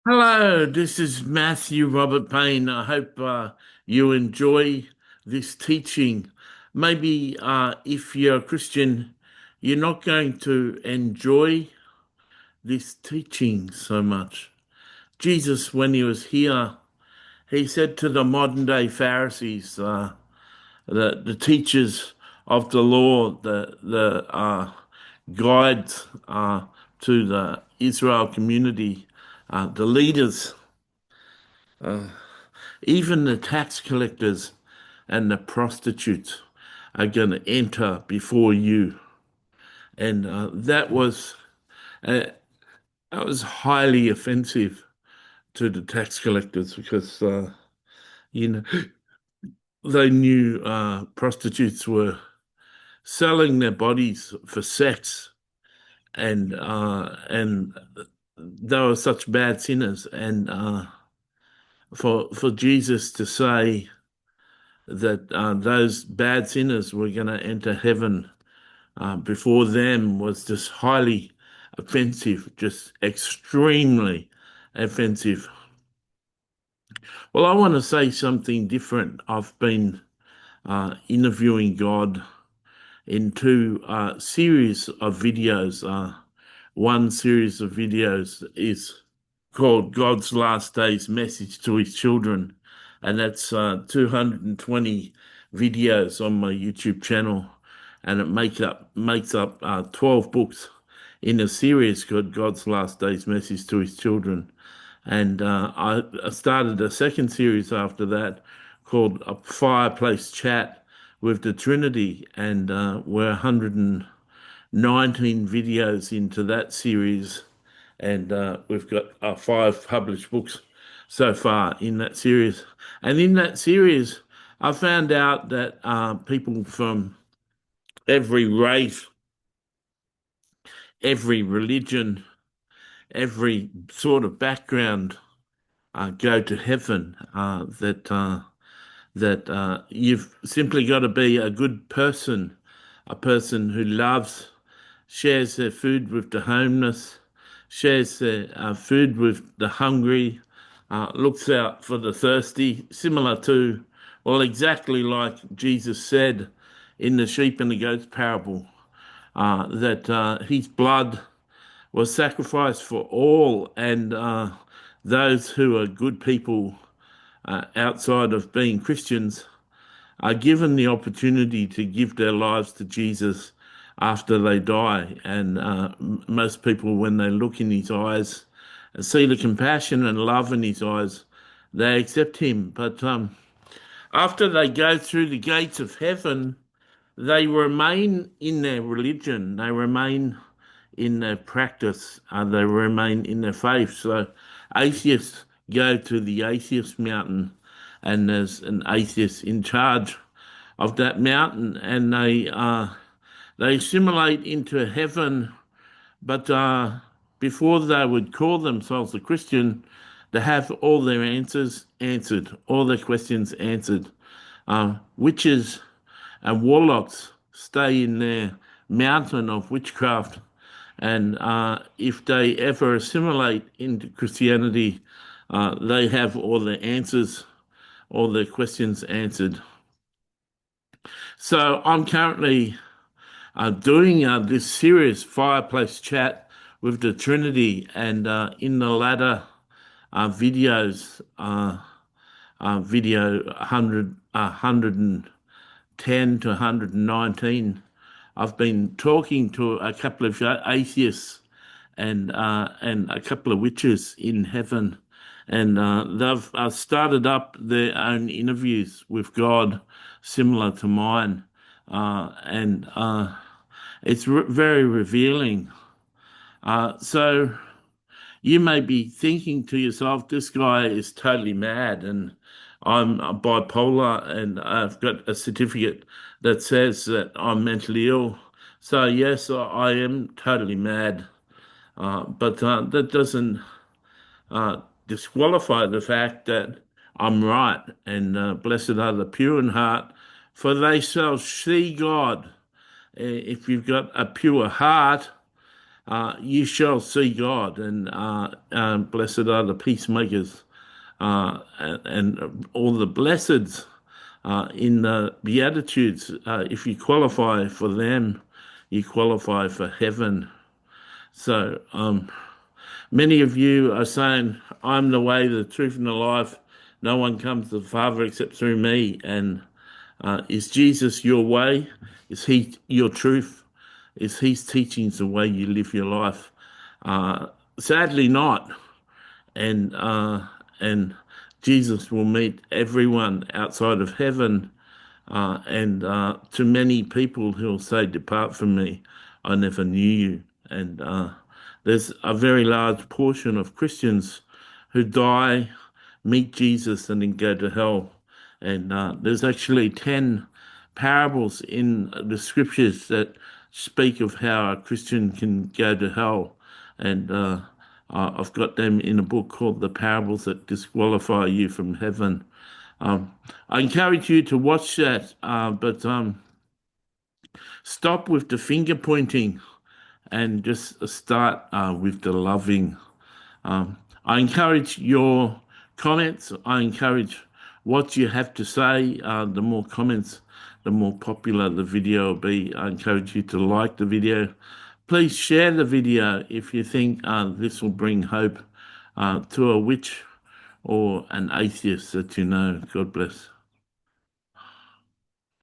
Hello, this is Matthew Robert Payne. I hope you enjoy this teaching. Maybe if you're a Christian, you're not going to enjoy this teaching so much. Jesus, when he was here, he said to the modern day Pharisees, the teachers of the law, the guides to the Israel community, the leaders, even the tax collectors and the prostitutes are going to enter before you. And uh, that was highly offensive to the tax collectors because you know they knew prostitutes were selling their bodies for sex, and they were such bad sinners. And for Jesus to say that those bad sinners were going to enter heaven before them was just highly offensive, just extremely offensive. Well, I want to say something different. I've been interviewing God in two series of videos. One series of videos is called God's Last Days Message to His Children, and that's 220 videos on my YouTube channel, and it makes up 12 books in a series called God's Last Days Message to His Children. And I started a second series after that called A Fireplace Chat with the Trinity, and we're 119 videos into that series, and we've got 5 published books so far in that series. And in that series, I found out that people from every race, every religion, every sort of background go to heaven. That you've simply got to be a good person, a person who loves, shares their food with the homeless, shares their food with the hungry, looks out for the thirsty, similar to, well, exactly like Jesus said in the sheep and the goats parable, that his blood was sacrificed for all, and those who are good people outside of being Christians are given the opportunity to give their lives to Jesus after they die. And most people, when they look in his eyes and see the compassion and love in his eyes, they accept him. But after they go through the gates of heaven, they remain in their religion, they remain in their practice, they remain in their faith. So atheists go to the atheist mountain, and there's an atheist in charge of that mountain, and they assimilate into heaven. But before they would call themselves a Christian, they have all their answers answered, all their questions answered. Witches and warlocks stay in their mountain of witchcraft, and if they ever assimilate into Christianity, they have all the answers, all their questions answered. So I'm currently doing this serious fireplace chat with the Trinity, and in the latter videos, video 110 to 119, I've been talking to a couple of atheists and a couple of witches in heaven, and they've started up their own interviews with God, similar to mine, and it's very revealing. So you may be thinking to yourself, this guy is totally mad, and I'm bipolar, and I've got a certificate that says that I'm mentally ill. So, yes, I am totally mad. But that doesn't disqualify the fact that I'm right. And blessed are the pure in heart, for they shall see God. If you've got a pure heart, you shall see God, and blessed are the peacemakers, and all the blesseds in the Beatitudes. If you qualify for them, you qualify for heaven. So many of you are saying, I'm the way, the truth, and the life. No one comes to the Father except through me. And is Jesus your way? Is he your truth? Is his teachings the way you live your life? Sadly, not. And Jesus will meet everyone outside of heaven. And to many people, he'll say, "Depart from me, I never knew you." And there's a very large portion of Christians who die, meet Jesus, and then go to hell. And there's actually 10 parables in the scriptures that speak of how a Christian can go to hell. And I've got them in a book called The Parables That Disqualify You from Heaven. I encourage you to watch that, but stop with the finger pointing and just start with the loving. I encourage your comments. I encourage what you have to say. The more comments, the more popular the video will be. I encourage you to like the video. Please share the video if you think this will bring hope to a witch or an atheist that you know. God bless.